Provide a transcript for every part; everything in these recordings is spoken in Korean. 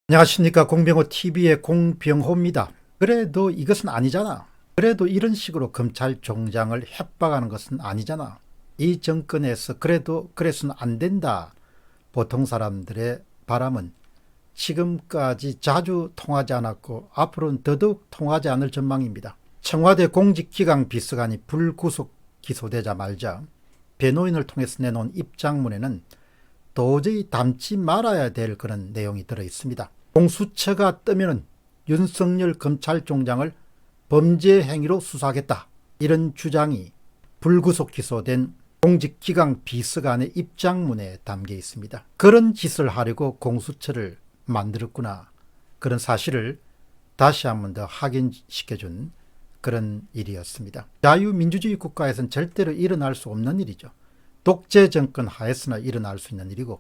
안녕하십니까. 공병호TV의 공병호입니다. 그래도 이것은 아니잖아. 그래도 이런 식으로 검찰총장을 협박하는 것은 아니잖아. 이 정권에서 그래도 그래서는 안 된다. 보통 사람들의 바람은 지금까지 자주 통하지 않았고 앞으로는 더더욱 통하지 않을 전망입니다. 청와대 공직기강 비서관이 불구속 기소되자마자 변호인을 통해서 내놓은 입장문에는 도저히 담지 말아야 될 그런 내용이 들어 있습니다. 공수처가 뜨면 윤석열 검찰총장을 범죄 행위로 수사하겠다. 이런 주장이 불구속 기소된 공직기강 비서관의 입장문에 담겨 있습니다. 그런 짓을 하려고 공수처를 만들었구나. 그런 사실을 다시 한 번 더 확인시켜준 그런 일이었습니다. 자유민주주의 국가에서는 절대로 일어날 수 없는 일이죠. 독재 정권 하에서나 일어날 수 있는 일이고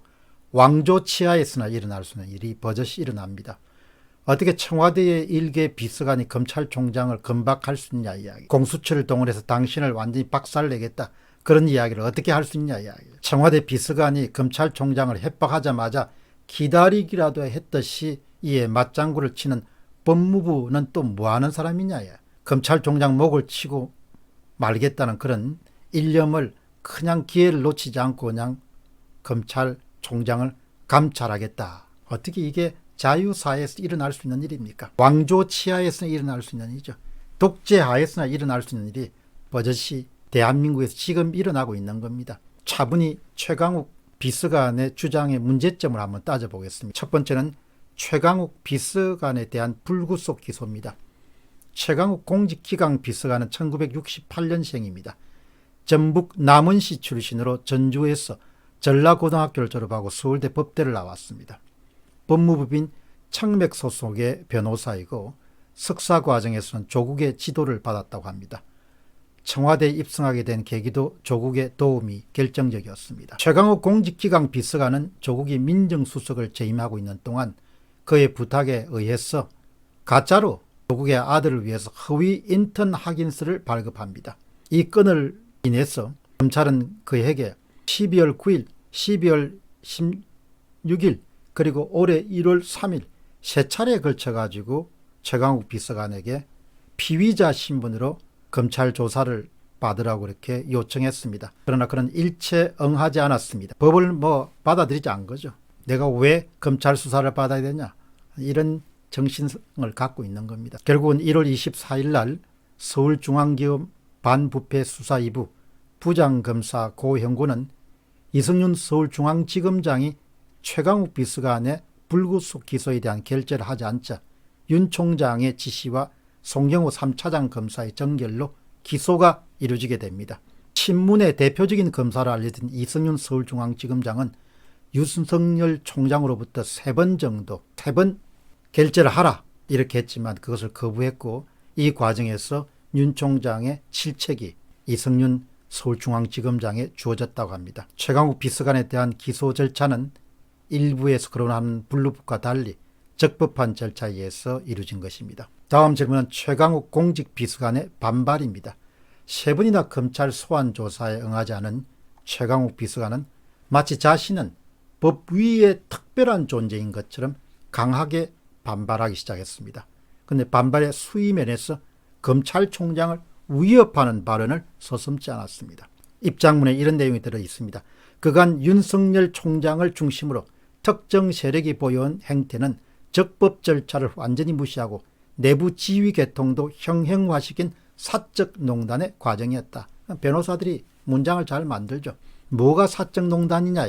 왕조 치하에서나 일어날 수 있는 일이 버젓이 일어납니다. 어떻게 청와대의 일개 비서관이 검찰총장을 건박할 수 있냐 이야기. 공수처를 동원해서 당신을 완전히 박살내겠다. 그런 이야기를 어떻게 할 수 있냐 이야기. 청와대 비서관이 검찰총장을 협박하자마자 기다리기라도 했듯이 이에 맞장구를 치는 법무부는 또 뭐하는 사람이냐. 검찰총장 목을 치고 말겠다는 그런 일념을 그냥 기회를 놓치지 않고 그냥 검찰총장을 감찰하겠다. 어떻게 이게 자유사회에서 일어날 수 있는 일입니까? 왕조 치하에서 일어날 수 있는 일이죠. 독재 하에서나 일어날 수 있는 일이 버젓이 대한민국에서 지금 일어나고 있는 겁니다. 차분히 최강욱 비서관의 주장의 문제점을 한번 따져보겠습니다. 첫 번째는 최강욱 비서관에 대한 불구속 기소입니다. 최강욱 공직기강 비서관은 1968년생입니다. 전북 남원시 출신으로 전주에서 전라고등학교를 졸업하고 서울대 법대를 나왔습니다. 법무부인 청맥 소속의 변호사이고 석사 과정에서는 조국의 지도를 받았다고 합니다. 청와대에 입성하게 된 계기도 조국의 도움이 결정적이었습니다. 최강욱 공직기강 비서관은 조국이 민정수석을 재임하고 있는 동안 그의 부탁에 의해서 가짜로 조국의 아들을 위해서 허위 인턴 확인서를 발급합니다. 이 건을 인해서 검찰은 그에게 12월 9일, 12월 16일 그리고 올해 1월 3일 세 차례에 걸쳐 가지고 최강욱 비서관에게 피의자 신분으로 검찰 조사를 받으라고 이렇게 요청했습니다. 그러나 그는 일체 응하지 않았습니다. 법을 받아들이지 않은 거죠. 내가 왜 검찰 수사를 받아야 되냐. 이런 정신을 갖고 있는 겁니다. 결국은 1월 24일 날 서울중앙지검 반부패 수사 2부 부장검사 고형구는 이승윤 서울중앙지검장이 최강욱 비서관의 불구속 기소에 대한 결재를 하지 않자 윤 총장의 지시와 송경호 3차장 검사의 정결로 기소가 이루어지게 됩니다. 친문의 대표적인 검사로 알려진 이승윤 서울중앙지검장은 윤석열 총장으로부터 3번 정도, 3번 결재를 하라 이렇게 했지만 그것을 거부했고 이 과정에서 윤 총장의 실책이 이승윤 서울중앙지검장에 주어졌다고 합니다. 최강욱 비서관에 대한 기소 절차는 일부에서 거론하는 블루북과 달리 적법한 절차에 의해서 이루어진 것입니다. 다음 질문은 최강욱 공직비서관의 반발입니다. 3번이나 검찰 소환 조사에 응하지 않은 최강욱 비서관은 마치 자신은 법 위의 특별한 존재인 것처럼 강하게 반발하기 시작했습니다. 그런데 반발의 수위면에서 검찰총장을 위협하는 발언을 서슴지 않았습니다. 입장문에 이런 내용이 들어 있습니다. 그간 윤석열 총장을 중심으로 특정 세력이 보여온 행태는 적법 절차를 완전히 무시하고 내부 지휘 계통도 형형화시킨 사적 농단의 과정이었다. 변호사들이 문장을 잘 만들죠. 뭐가 사적 농단이냐.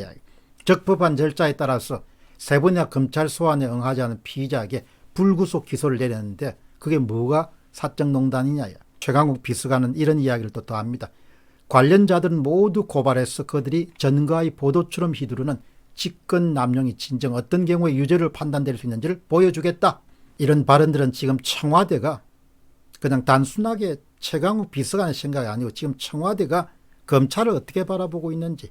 적법한 절차에 따라서 3번이나 검찰 소환에 응하지 않은 피의자에게 불구속 기소를 내렸는데 그게 뭐가 사적 농단이냐. 최강욱 비서관은 이런 이야기를 또 더합니다. 관련자들은 모두 고발해서 그들이 전가의 보도처럼 휘두르는 직권 남용이 진정 어떤 경우에 유죄를 판단될 수 있는지를 보여주겠다. 이런 발언들은 지금 청와대가 그냥 단순하게 최강욱 비서관의 생각이 아니고 지금 청와대가 검찰을 어떻게 바라보고 있는지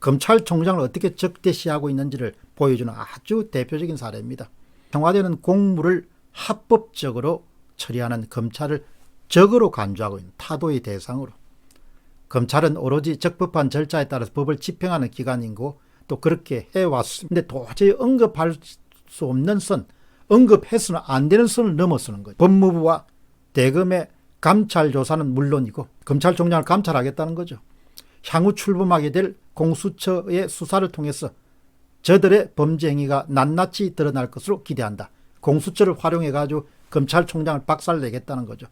검찰총장을 어떻게 적대시하고 있는지를 보여주는 아주 대표적인 사례입니다. 청와대는 공무를 합법적으로 처리하는 검찰을 적으로 간주하고 있는 타도의 대상으로 검찰은 오로지 적법한 절차에 따라서 법을 집행하는 기관이고 또 그렇게 해왔습니다. 근데 도저히 언급할 수 없는 선 언급해서는 안 되는 선을 넘어서는 거죠. 법무부와 대검의 감찰 조사는 물론이고 검찰총장을 감찰하겠다는 거죠. 향후 출범하게 될 공수처의 수사를 통해서 저들의 범죄 행위가 낱낱이 드러날 것으로 기대한다. 공수처를 활용해 가지고 검찰총장을 박살내겠다는 거죠.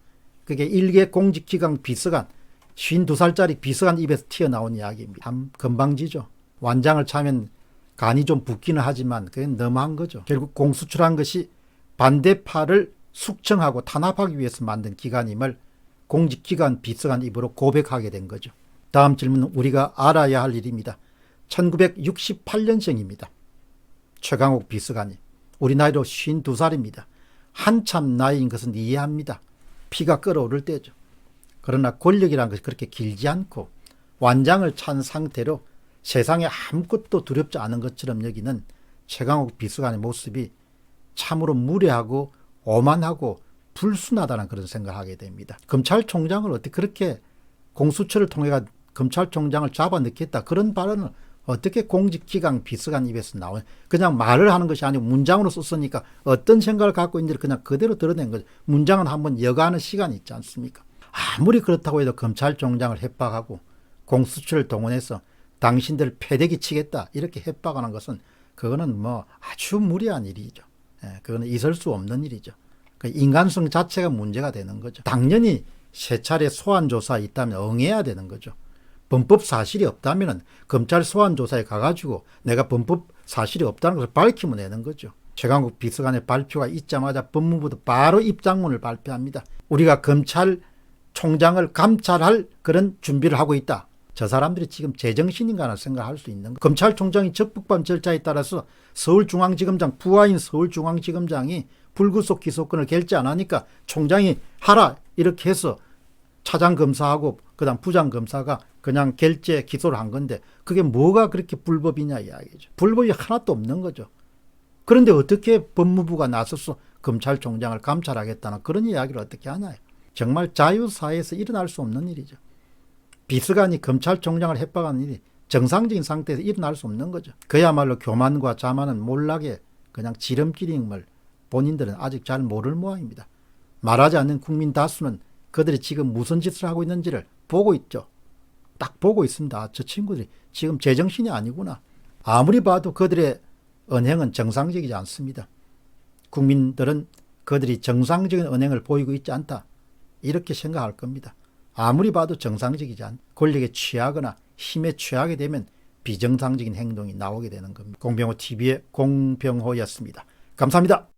그게 일개 공직기강 비서관 52살짜리 비서관 입에서 튀어나온 이야기입니다. 참 건방지죠. 완장을 차면 간이 좀 붓기는 하지만 그건 너무한 거죠. 결국 공수처란 것이 반대파를 숙청하고 탄압하기 위해서 만든 기관임을 공직기관 비서관 입으로 고백하게 된 거죠. 다음 질문은 우리가 알아야 할 일입니다. 1968년생입니다. 최강욱 비서관이 우리 나이로 52살입니다. 한참 나이인 것은 이해합니다. 피가 끓어오를 때죠. 그러나 권력이라는 것이 그렇게 길지 않고 완장을 찬 상태로 세상에 아무것도 두렵지 않은 것처럼 여기는 최강욱 비서관의 모습이 참으로 무례하고 오만하고 불순하다는 그런 생각을 하게 됩니다. 검찰총장을 어떻게 그렇게 공수처를 통해 검찰총장을 잡아넣겠다 그런 발언을 어떻게 공직기강 비서관 입에서 나오냐. 그냥 말을 하는 것이 아니고 문장으로 썼으니까 어떤 생각을 갖고 있는지를 그냥 그대로 드러낸 거죠. 문장은 한번 여가하는 시간이 있지 않습니까? 아무리 그렇다고 해도 검찰총장을 협박하고 공수처를 동원해서 당신들 패대기 치겠다 이렇게 협박하는 것은 그거는 뭐 아주 무리한 일이죠. 그거는 있을 수 없는 일이죠. 인간성 자체가 문제가 되는 거죠. 당연히 세 차례 소환조사 있다면 응해야 되는 거죠. 범법 사실이 없다면 검찰 소환조사에 가가지고 내가 범법 사실이 없다는 것을 밝히면 되는 거죠. 최강욱 비서관의 발표가 있자마자 법무부도 바로 입장문을 발표합니다. 우리가 검찰총장을 감찰할 그런 준비를 하고 있다. 저 사람들이 지금 제정신인가 하는 생각을 할 수 있는 거예요. 검찰총장이 적법한 절차에 따라서 서울중앙지검장 부하인 서울중앙지검장이 불구속 기소권을 결제 안 하니까 총장이 하라 이렇게 해서 차장검사하고 그다음 부장검사가 그냥 결제 기소를 한 건데 그게 뭐가 그렇게 불법이냐 이야기죠. 불법이 하나도 없는 거죠. 그런데 어떻게 법무부가 나서서 검찰총장을 감찰하겠다는 그런 이야기를 어떻게 하나요? 정말 자유사회에서 일어날 수 없는 일이죠. 비서관이 검찰총장을 협박하는 일이 정상적인 상태에서 일어날 수 없는 거죠. 그야말로 교만과 자만은 몰락의 그냥 지름길임을 본인들은 아직 잘 모를 모양입니다. 말하지 않는 국민 다수는 그들이 지금 무슨 짓을 하고 있는지를 보고 있죠. 딱 보고 있습니다. 저 친구들이 지금 제정신이 아니구나. 아무리 봐도 그들의 언행은 정상적이지 않습니다. 국민들은 그들이 정상적인 언행을 보이고 있지 않다. 이렇게 생각할 겁니다. 아무리 봐도 정상적이지 않. 권력에 취하거나 힘에 취하게 되면 비정상적인 행동이 나오게 되는 겁니다. 공병호 TV의 공병호였습니다. 감사합니다.